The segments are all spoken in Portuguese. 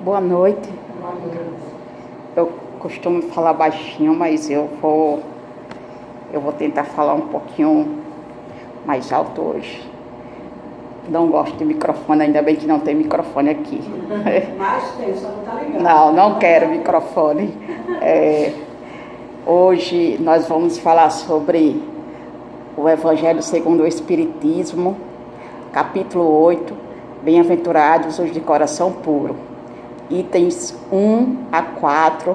Boa noite. Eu costumo falar baixinho, mas eu vou tentar falar um pouquinho mais alto hoje. Não gosto de microfone, ainda bem que não tem microfone aqui. Mas tem, só não tá ligado. Não quero microfone. Hoje nós vamos falar sobre o Evangelho segundo o Espiritismo, capítulo 8, Bem-aventurados os de coração puro. Itens 1 a 4,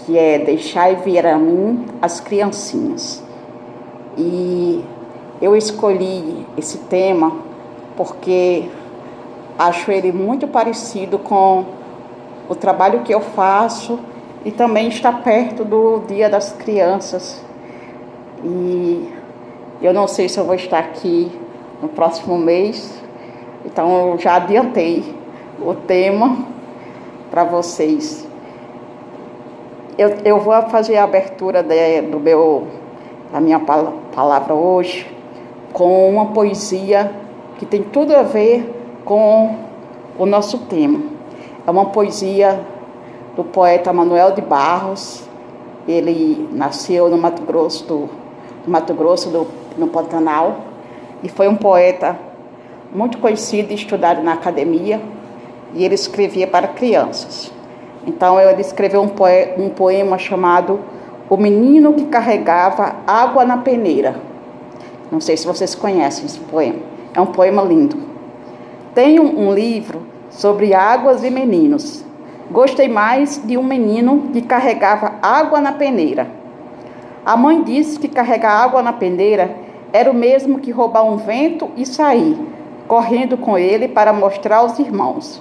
que é deixai vir a mim as criancinhas. E eu escolhi esse tema porque acho ele muito parecido com o trabalho que eu faço e também está perto do Dia das Crianças. E eu não sei se eu vou estar aqui no próximo mês, então eu já adiantei o tema para vocês. Eu vou fazer a abertura da minha palavra hoje com uma poesia que tem tudo a ver com o nosso tema. É uma poesia do poeta Manuel de Barros. Ele nasceu no Mato Grosso, no Pantanal, e foi um poeta muito conhecido e estudado na academia, e ele escrevia para crianças. Então ele escreveu um poema chamado O Menino que Carregava Água na Peneira. Não sei se vocês conhecem esse poema. É um poema lindo. Tenho um livro sobre águas e meninos. Gostei mais de um menino que carregava água na peneira. A mãe disse que carregar água na peneira era o mesmo que roubar um vento e sair correndo com ele para mostrar aos irmãos.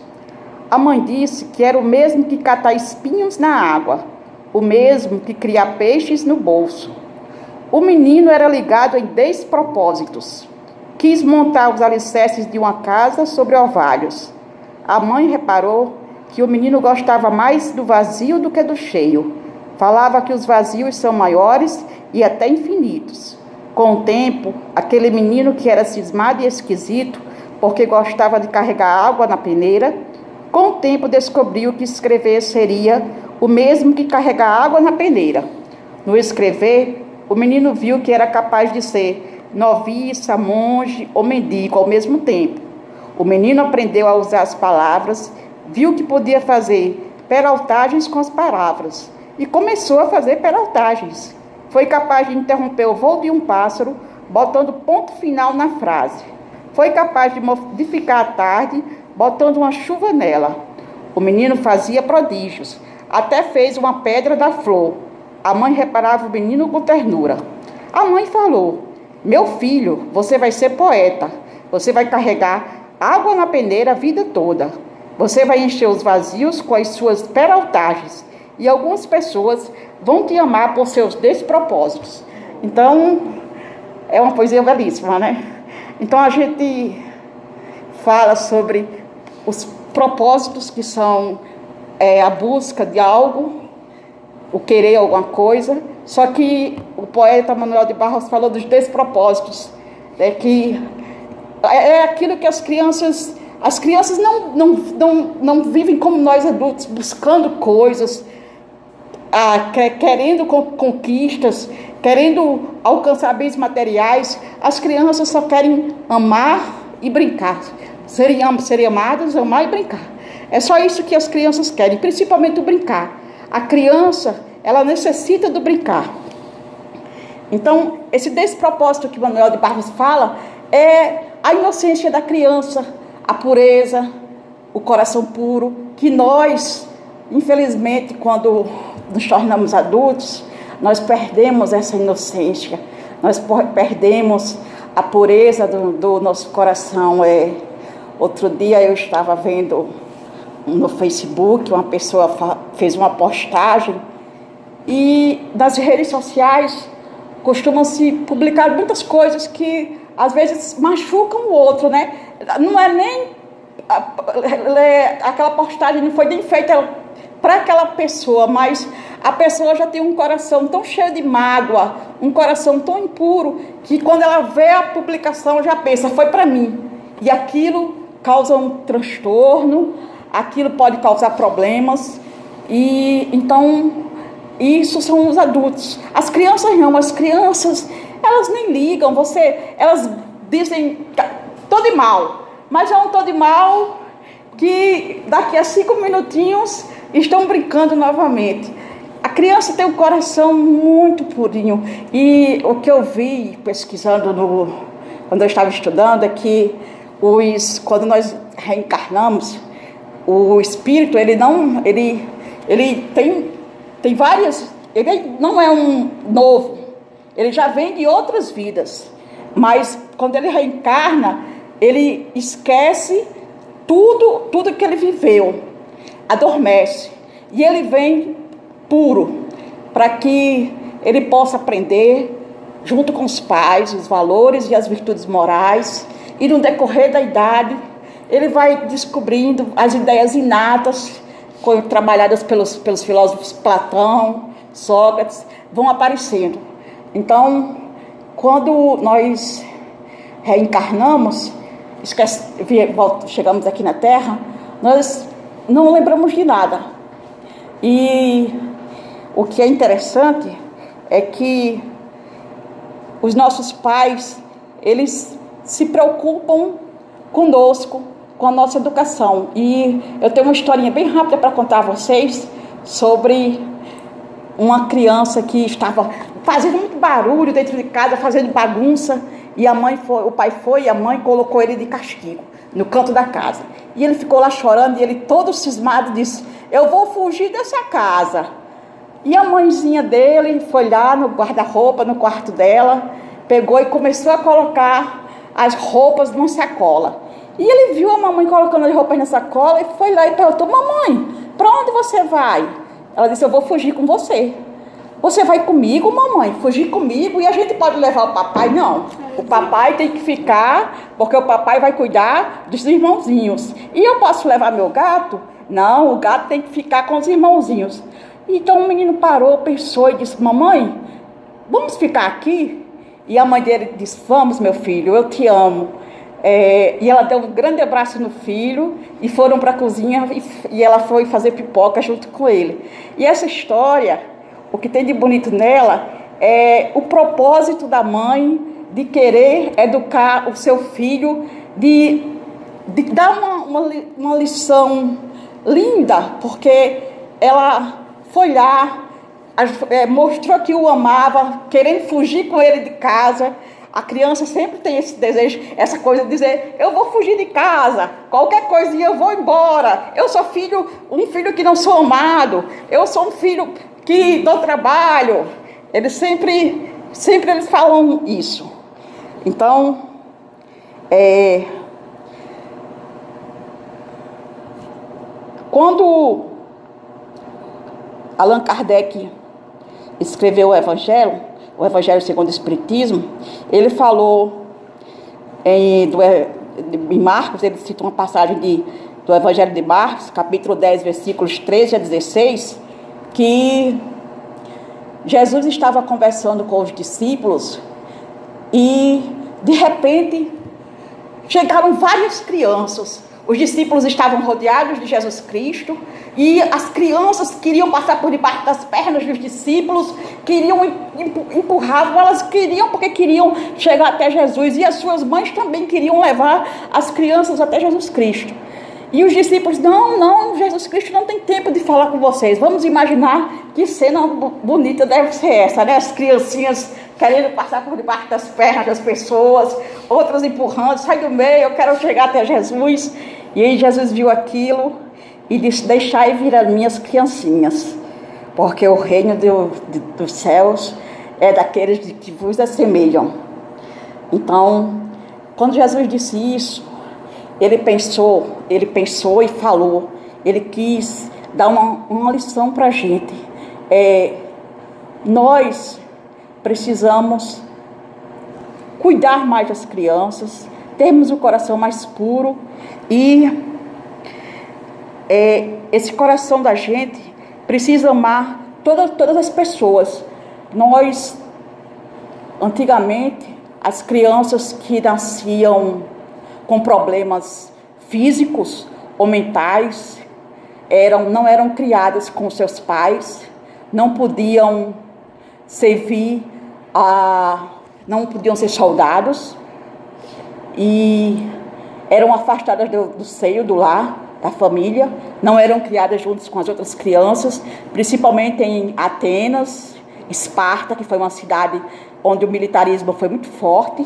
A mãe disse que era o mesmo que catar espinhos na água, o mesmo que criar peixes no bolso. O menino era ligado em despropósitos. Quis montar os alicerces de uma casa sobre orvalhos. A mãe reparou que o menino gostava mais do vazio do que do cheio. Falava que os vazios são maiores e até infinitos. Com o tempo, aquele menino que era cismado e esquisito, porque gostava de carregar água na peneira, com o tempo descobriu que escrever seria o mesmo que carregar água na peneira. No escrever, o menino viu que era capaz de ser noviça, monge ou mendigo ao mesmo tempo. O menino aprendeu a usar as palavras, viu que podia fazer peraltagens com as palavras e começou a fazer peraltagens. Foi capaz de interromper o voo de um pássaro, botando ponto final na frase. Foi capaz de modificar a tarde, botando uma chuva nela. O menino fazia prodígios, até fez uma pedra da flor. A mãe reparava o menino com ternura. A mãe falou: meu filho, você vai ser poeta. Você vai carregar água na peneira a vida toda. Você vai encher os vazios com as suas peraltagens. E algumas pessoas vão te amar por seus despropósitos. Então, é uma poesia belíssima, né? Então, a gente fala sobre os propósitos, que são a busca de algo, o querer alguma coisa. Só que o poeta Manuel de Barros falou dos despropósitos, que é aquilo que as crianças não vivem como nós adultos, buscando coisas, querendo conquistas, querendo alcançar bens materiais. As crianças só querem amar e brincar. Serem amadas, amar e brincar. É só isso que as crianças querem, principalmente o brincar. A criança, ela necessita do brincar. Então, esse despropósito que Manuel de Barros fala é a inocência da criança, a pureza, o coração puro, que nós, infelizmente, quando nos tornamos adultos, nós perdemos essa inocência, nós perdemos a pureza do nosso coração. Outro dia eu estava vendo no Facebook, uma pessoa fez uma postagem, e nas redes sociais costumam-se publicar muitas coisas que às vezes machucam o outro, né? Não é nem aquela postagem não foi nem feita para aquela pessoa, mas a pessoa já tem um coração tão cheio de mágoa, um coração tão impuro, que quando ela vê a publicação já pensa, foi para mim. E aquilo causa um transtorno, aquilo pode causar problemas. E então, isso são os adultos. As crianças não, as crianças, elas nem ligam, elas dizem, tô de mal, mas é um tô de mal que daqui a 5 minutinhos estão brincando novamente. A criança tem um coração muito purinho. E o que eu vi pesquisando quando eu estava estudando é que quando nós reencarnamos, o espírito, ele tem várias, ele não é um novo, ele já vem de outras vidas, mas quando ele reencarna, ele esquece tudo que ele viveu, adormece, e ele vem puro, para que ele possa aprender, junto com os pais, os valores e as virtudes morais, e no decorrer da idade, ele vai descobrindo as ideias inatas, trabalhadas pelos filósofos Platão, Sócrates, vão aparecendo. Então, quando nós reencarnamos, chegamos aqui na Terra, nós não lembramos de nada. E o que é interessante é que os nossos pais, eles se preocupam conosco, com a nossa educação. E eu tenho uma historinha bem rápida para contar a vocês sobre uma criança que estava fazendo muito barulho dentro de casa, fazendo bagunça, e o pai foi e a mãe colocou ele de castigo no canto da casa. E ele ficou lá chorando, e ele todo cismado disse: eu vou fugir dessa casa. E a mãezinha dele foi lá no guarda-roupa, no quarto dela, pegou e começou a colocar as roupas numa sacola. E ele viu a mamãe colocando as roupas na sacola e foi lá e perguntou: mamãe, para onde você vai? Ela disse: eu vou fugir com você. Você vai comigo, mamãe? Fugir comigo? E a gente pode levar o papai? Não. O papai tem que ficar, porque o papai vai cuidar dos irmãozinhos. E eu posso levar meu gato? Não, o gato tem que ficar com os irmãozinhos. Então o menino parou, pensou e disse: mamãe, vamos ficar aqui? E a mãe dele disse: vamos, meu filho, eu te amo. E ela deu um grande abraço no filho e foram para a cozinha e ela foi fazer pipoca junto com ele. E essa história, o que tem de bonito nela é o propósito da mãe de querer educar o seu filho, de dar uma lição linda, porque ela foi lá, mostrou que o amava, querendo fugir com ele de casa. A criança sempre tem esse desejo, essa coisa de dizer: eu vou fugir de casa, qualquer coisinha eu vou embora, eu sou um filho que não sou amado, eu sou um filho que dou trabalho. Eles sempre eles falam isso. Então, quando Allan Kardec escreveu o Evangelho segundo o Espiritismo, ele falou em Marcos, ele cita uma passagem do Evangelho de Marcos, capítulo 10, versículos 13 a 16, que Jesus estava conversando com os discípulos e, de repente, chegaram várias crianças. Os discípulos estavam rodeados de Jesus Cristo e as crianças queriam passar por debaixo das pernas dos discípulos, empurravam, elas queriam porque queriam chegar até Jesus, e as suas mães também queriam levar as crianças até Jesus Cristo. E os discípulos: não, Jesus Cristo não tem tempo de falar com vocês. Vamos imaginar que cena bonita deve ser essa, né? As criancinhas querendo passar por debaixo das pernas das pessoas, outras empurrando: sai do meio, eu quero chegar até Jesus. E aí Jesus viu aquilo e disse: deixai vir as minhas criancinhas, porque o reino dos céus é daqueles que vos assemelham. Então, quando Jesus disse isso, ele pensou e falou. Ele quis dar uma lição para a gente. Nós precisamos cuidar mais das crianças, termos o coração mais puro, e esse coração da gente precisa amar todas as pessoas. Antigamente, as crianças que nasciam com problemas físicos ou mentais, não eram criadas com seus pais, não podiam servir, não podiam ser soldados e eram afastadas do seio do lar, da família, não eram criadas juntas com as outras crianças, principalmente em Atenas, Esparta, que foi uma cidade onde o militarismo foi muito forte.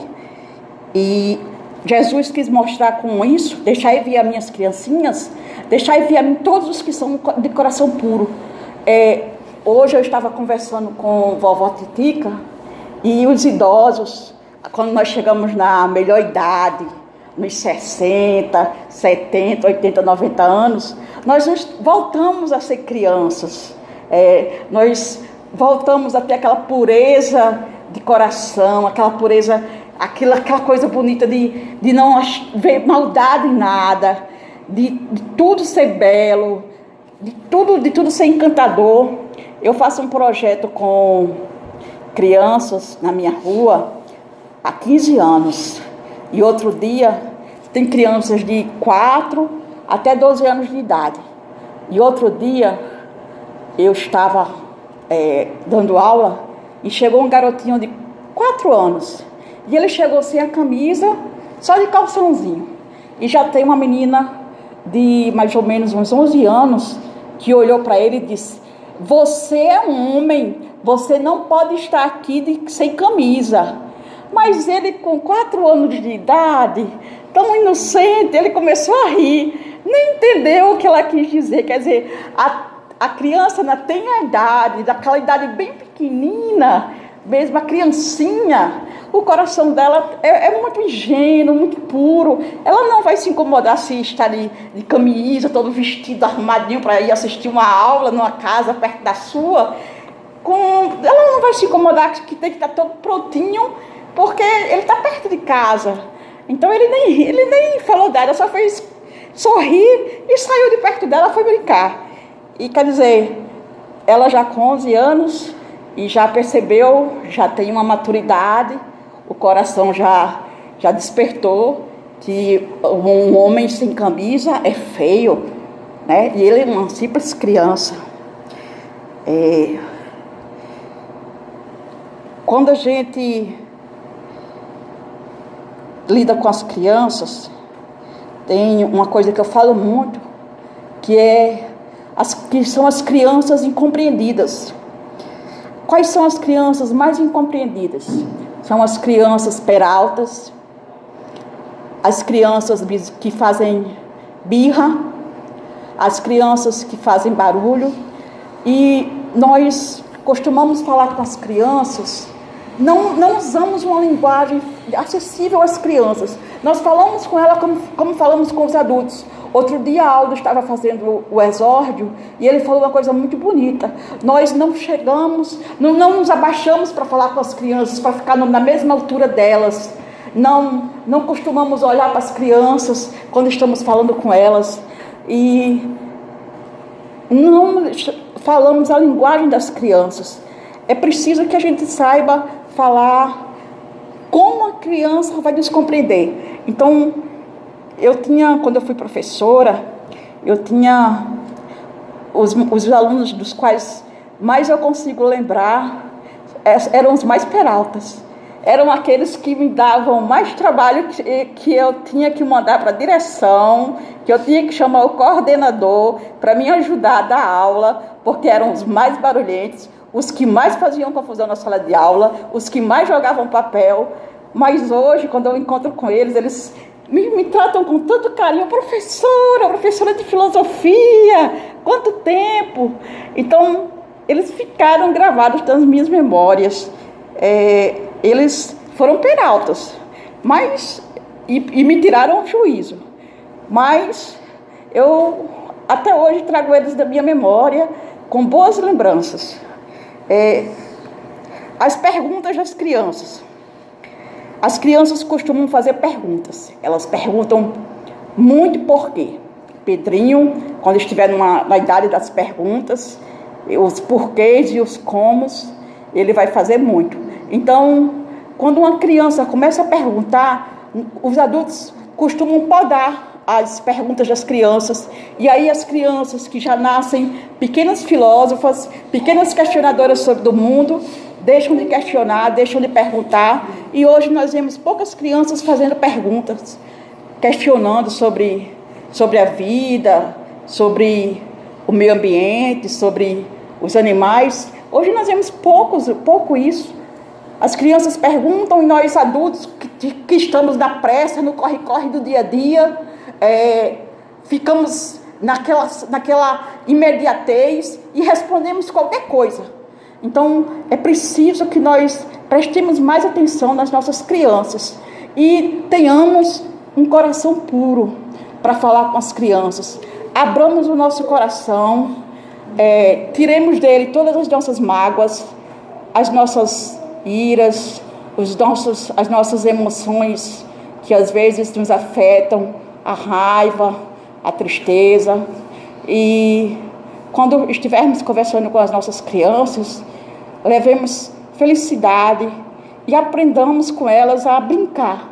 E Jesus quis mostrar com isso: deixai vir as minhas criancinhas, deixai vir a mim todos os que são de coração puro. Hoje eu estava conversando com vovó Titica, e os idosos, quando nós chegamos na melhor idade, nos 60, 70, 80, 90 anos, nós voltamos a ser crianças. Nós voltamos a ter aquela pureza de coração, aquela pureza, aquela coisa bonita de não ver maldade em nada, de tudo ser belo, de tudo ser encantador. Eu faço um projeto com crianças na minha rua há 15 anos. E outro dia, tem crianças de 4 até 12 anos de idade. E outro dia, eu estava dando aula e chegou um garotinho de 4 anos. E ele chegou sem a camisa, só de calçãozinho. E já tem uma menina de mais ou menos uns 11 anos que olhou para ele e disse: você é um homem, você não pode estar aqui sem camisa. Mas ele, com 4 anos de idade, tão inocente, ele começou a rir, nem entendeu o que ela quis dizer. Quer dizer, a criança ainda tem a idade, daquela idade bem pequenina, mesmo a criancinha, o coração dela é muito ingênuo, muito puro. Ela não vai se incomodar se está de camisa, todo vestido, arrumadinho para ir assistir uma aula numa casa perto da sua. Ela não vai se incomodar que tem que estar todo prontinho, porque ele está perto de casa. Então ele nem falou dela, só fez sorrir e saiu de perto dela, foi brincar. E quer dizer, ela já com 11 anos e já percebeu, já tem uma maturidade, o coração já despertou que um homem sem camisa é feio, né? E ele é uma simples criança. Quando a gente lida com as crianças, tem uma coisa que eu falo muito, que são as crianças incompreendidas. Quais são as crianças mais incompreendidas? São as crianças peraltas, as crianças que fazem birra, as crianças que fazem barulho. E nós costumamos falar com as crianças, não usamos uma linguagem acessível às crianças. Nós falamos com ela como falamos com os adultos. Outro dia, Aldo estava fazendo o exórdio e ele falou uma coisa muito bonita. Nós não chegamos, não nos abaixamos para falar com as crianças, para ficar na mesma altura delas. Não costumamos olhar para as crianças quando estamos falando com elas. E não falamos a linguagem das crianças. É preciso que a gente saiba falar como a criança vai nos compreender. Então, quando eu fui professora, eu tinha os alunos dos quais mais eu consigo lembrar, eram os mais peraltas. Eram aqueles que me davam mais trabalho, que eu tinha que mandar para a direção, que eu tinha que chamar o coordenador para me ajudar a dar aula, porque eram os mais barulhentos, os que mais faziam confusão na sala de aula, os que mais jogavam papel. Mas hoje, quando eu encontro com eles, eles me tratam com tanto carinho: professora de filosofia, quanto tempo! Então, eles ficaram gravados nas minhas memórias. Eles foram peraltas, e me tiraram o juízo. Mas eu até hoje trago eles da minha memória com boas lembranças. As perguntas das crianças. As crianças costumam fazer perguntas. Elas perguntam muito por quê. Pedrinho, quando estiver na idade das perguntas, os porquês e os comos, ele vai fazer muito. Então, quando uma criança começa a perguntar, os adultos costumam podar as perguntas das crianças. E aí as crianças que já nascem pequenas filósofas, pequenas questionadoras do mundo, deixam de questionar, deixam de perguntar. E hoje nós vemos poucas crianças fazendo perguntas, questionando sobre a vida, sobre o meio ambiente, sobre os animais. Hoje nós vemos pouco isso. As crianças perguntam e nós adultos que estamos na pressa, no corre-corre do dia a dia, ficamos naquela imediatez e respondemos qualquer coisa. Então é preciso que nós prestemos mais atenção nas nossas crianças e tenhamos um coração puro para falar com as crianças. Abramos o nosso coração, tiremos dele todas as nossas mágoas, as nossas iras, as nossas emoções que às vezes nos afetam, a raiva, a tristeza. E quando estivermos conversando com as nossas crianças, levemos felicidade e aprendamos com elas a brincar,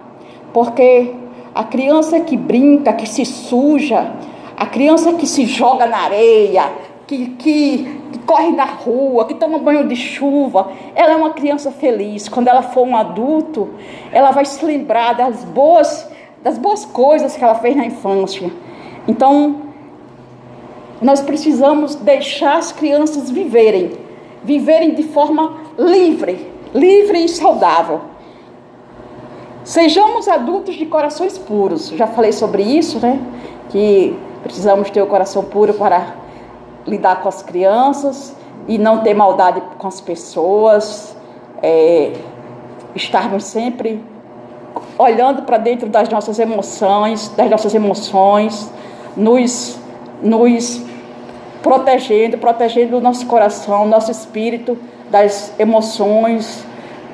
porque a criança que brinca, que se suja, a criança que se joga na areia, que corre na rua, que toma banho de chuva, ela é uma criança feliz. Quando ela for um adulto, ela vai se lembrar das boas coisas que ela fez na infância. Então, nós precisamos deixar as crianças viverem de forma livre e saudável. Sejamos adultos de corações puros. Já falei sobre isso, né? Que precisamos ter o coração puro para lidar com as crianças e não ter maldade com as pessoas, estarmos sempre olhando para dentro das nossas emoções, nos protegendo o nosso coração, nosso espírito das emoções,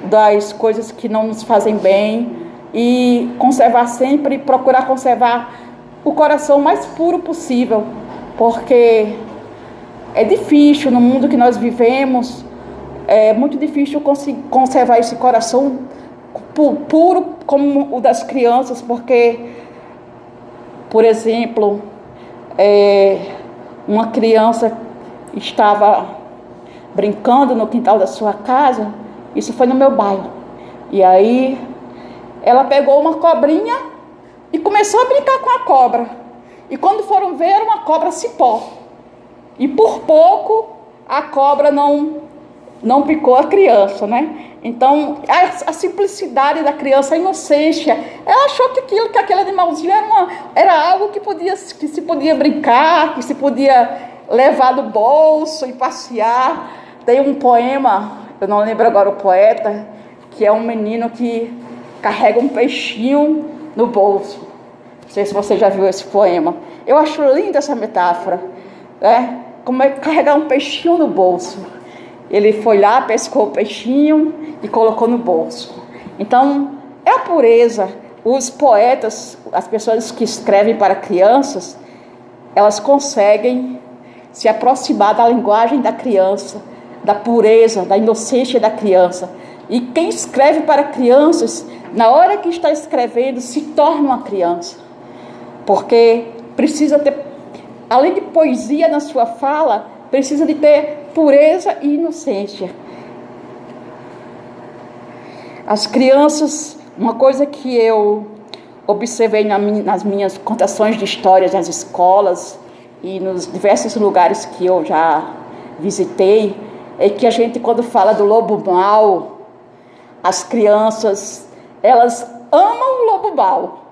das coisas que não nos fazem bem, e procurar conservar o coração mais puro possível, porque é difícil no mundo que nós vivemos, é muito difícil conservar esse coração puro como o das crianças, porque, por exemplo, uma criança estava brincando no quintal da sua casa, isso foi no meu bairro, e aí ela pegou uma cobrinha e começou a brincar com a cobra, e quando foram ver, era uma cobra cipó. E por pouco a cobra não picou a criança, né? Então, a simplicidade da criança, a inocência, ela achou que aquele animalzinho era algo que se podia brincar, que se podia levar no bolso e passear. Tem um poema, eu não lembro agora o poeta, que é um menino que carrega um peixinho no bolso. Não sei se você já viu esse poema. Eu acho linda essa metáfora, né? Como é carregar um peixinho no bolso. Ele foi lá, pescou o peixinho e colocou no bolso. Então, é a pureza. Os poetas, as pessoas que escrevem para crianças, elas conseguem se aproximar da linguagem da criança, da pureza, da inocência da criança. E quem escreve para crianças, na hora que está escrevendo, se torna uma criança. Porque precisa ter, além de poesia na sua fala, precisa de ter pureza e inocência. As crianças, uma coisa que eu observei nas minhas contações de histórias nas escolas e nos diversos lugares que eu já visitei, é que a gente, quando fala do lobo mau, as crianças, elas amam o lobo mau.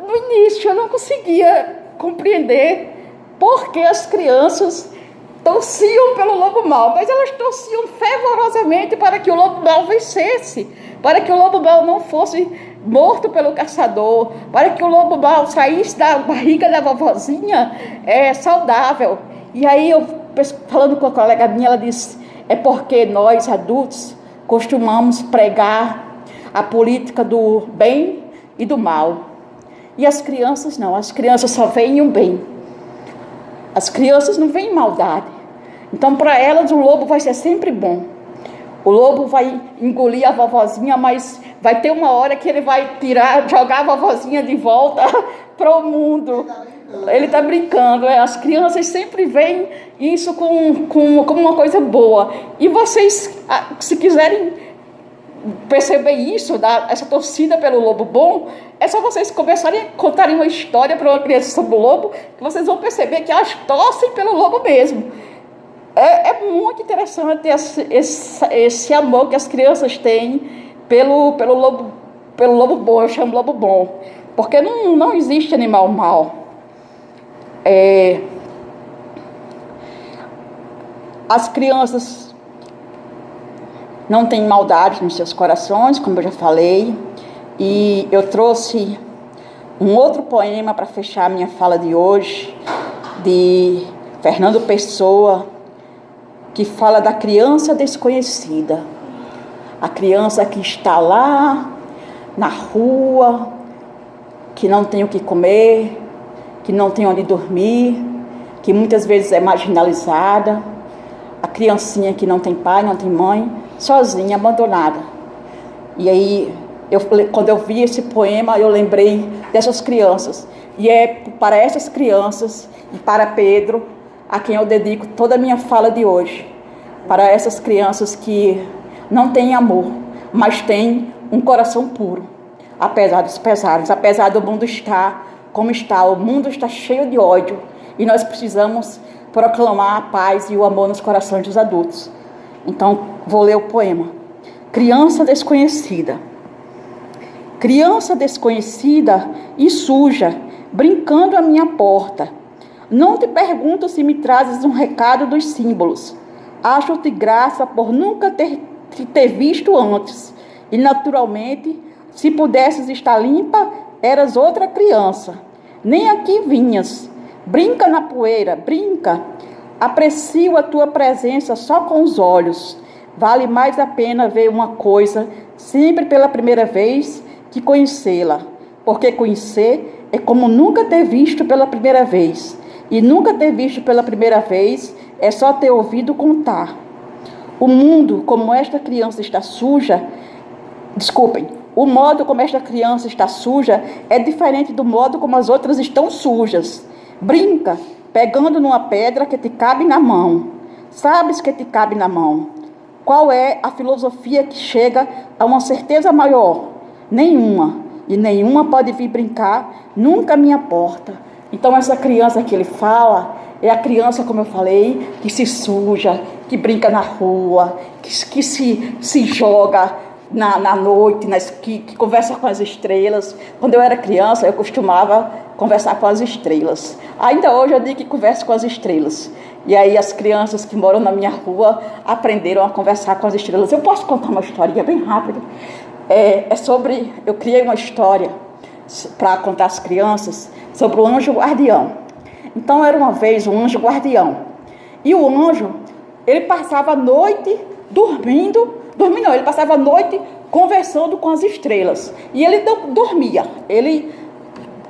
No início, eu não conseguia compreender por que as crianças torciam pelo lobo mau, mas elas torciam fervorosamente para que o lobo mau vencesse, para que o lobo mau não fosse morto pelo caçador, para que o lobo mau saísse da barriga da vovozinha saudável. E aí, eu falando com a colega minha, ela disse, é porque nós, adultos, costumamos pregar a política do bem e do mal. E as crianças não, as crianças só veem o bem. As crianças não veem maldade. Então, para elas, o lobo vai ser sempre bom. O lobo vai engolir a vovozinha, mas vai ter uma hora que ele vai jogar a vovozinha de volta para o mundo. Ele está brincando. As crianças sempre veem isso como uma coisa boa. E vocês, se quiserem perceber isso, essa torcida pelo lobo bom, é só vocês começarem a contarem uma história para uma criança sobre o lobo, que vocês vão perceber que elas torcem pelo lobo mesmo. É muito interessante esse amor que as crianças têm pelo lobo bom. Eu chamo lobo bom, porque não existe animal mau. As crianças não têm maldade nos seus corações, como eu já falei, e eu trouxe um outro poema para fechar a minha fala de hoje, de Fernando Pessoa, que fala da criança desconhecida, a criança que está lá na rua, que não tem o que comer, que não tem onde dormir, que muitas vezes é marginalizada, a criancinha que não tem pai, não tem mãe, sozinha, abandonada. E aí, quando eu vi esse poema, eu lembrei dessas crianças, e é para essas crianças e para Pedro a quem eu dedico toda a minha fala de hoje, para essas crianças que não têm amor, mas têm um coração puro, apesar dos pesares, apesar do mundo estar como está. O mundo está cheio de ódio e nós precisamos proclamar a paz e o amor nos corações dos adultos. Então, vou ler o poema. Criança desconhecida. Criança desconhecida e suja, brincando à minha porta. Não te pergunto se me trazes um recado dos símbolos. Acho-te graça por nunca te ter visto antes. E, naturalmente, se pudesses estar limpa, eras outra criança. Nem aqui vinhas. Brinca na poeira, brinca. Aprecio a tua presença só com os olhos. Vale mais a pena ver uma coisa sempre pela primeira vez que conhecê-la. Porque conhecer é como nunca ter visto pela primeira vez. E nunca ter visto pela primeira vez é só ter ouvido contar. O mundo, como esta criança está suja, o modo como esta criança está suja é diferente do modo como as outras estão sujas. Brinca, pegando numa pedra que te cabe na mão. Sabes que te cabe na mão. Qual é a filosofia que chega a uma certeza maior? Nenhuma. E nenhuma pode vir brincar nunca à minha porta. Então essa criança que ele fala é a criança, como eu falei, que se suja, que brinca na rua, que se joga na noite, que conversa com as estrelas. Quando eu era criança, eu costumava conversar com as estrelas. Ainda hoje eu digo que converso com as estrelas. E aí as crianças que moram na minha rua aprenderam a conversar com as estrelas. Eu posso contar uma historinha bem rápida? Eu criei uma história para contar às crianças sobre o anjo guardião. Então era uma vez um anjo guardião. E o anjo, ele passava a noite ele passava a noite conversando com as estrelas. E ele não dormia. Ele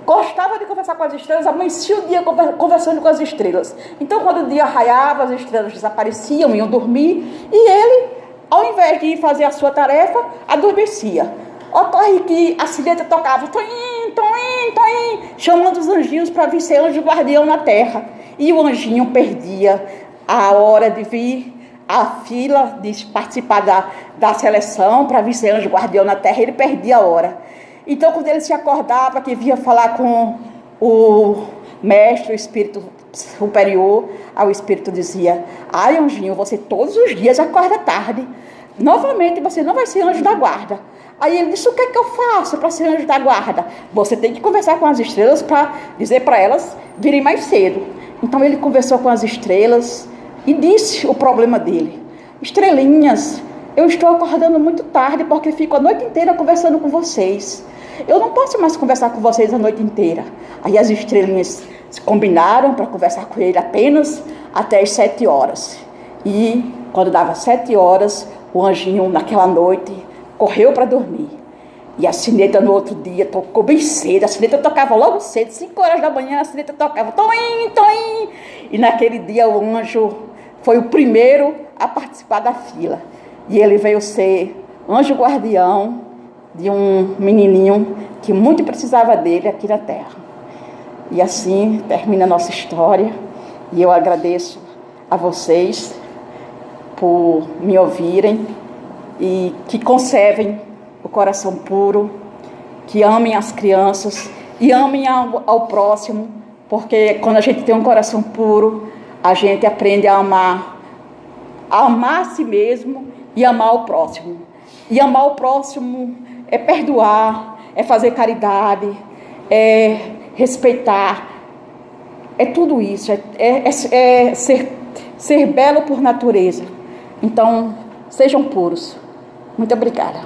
gostava de conversar com as estrelas, amanhecia o dia conversando com as estrelas. Então, quando o dia raiava, as estrelas desapareciam, iam dormir. E ele, ao invés de fazer a sua tarefa, adormecia. Ocorre que a sineta tocava, toim, toim, toim, chamando os anjinhos para vir ser anjo guardião na terra. E o anjinho perdia a hora de vir, a fila de participar da seleção para vir ser anjo guardião na terra, ele perdia a hora. Então, quando ele se acordava, que vinha falar com o mestre, o espírito superior, aí o espírito dizia: ai, anjinho, você todos os dias acorda tarde. Novamente, você não vai ser anjo da guarda. Aí ele disse: o que é que eu faço para ser anjo da guarda? Você tem que conversar com as estrelas para dizer para elas virem mais cedo. Então ele conversou com as estrelas e disse o problema dele: estrelinhas, eu estou acordando muito tarde porque fico a noite inteira conversando com vocês. Eu não posso mais conversar com vocês a noite inteira. Aí as estrelinhas se combinaram para conversar com ele apenas até as 7 horas. E quando dava 7 horas, o anjinho naquela noite correu para dormir. E a sineta no outro dia tocou bem cedo. A sineta tocava logo cedo, 5 horas da manhã, a sineta tocava toim, toim. E naquele dia o anjo foi o primeiro a participar da fila. E ele veio ser anjo guardião de um menininho que muito precisava dele aqui na terra. E assim termina a nossa história. E eu agradeço a vocês por me ouvirem e que conservem o coração puro, que amem as crianças e amem ao próximo, porque quando a gente tem um coração puro, a gente aprende a amar a si mesmo e amar o próximo. E amar o próximo é perdoar, é fazer caridade, é respeitar, é tudo isso, é ser belo por natureza. Então, sejam puros. Muito obrigada.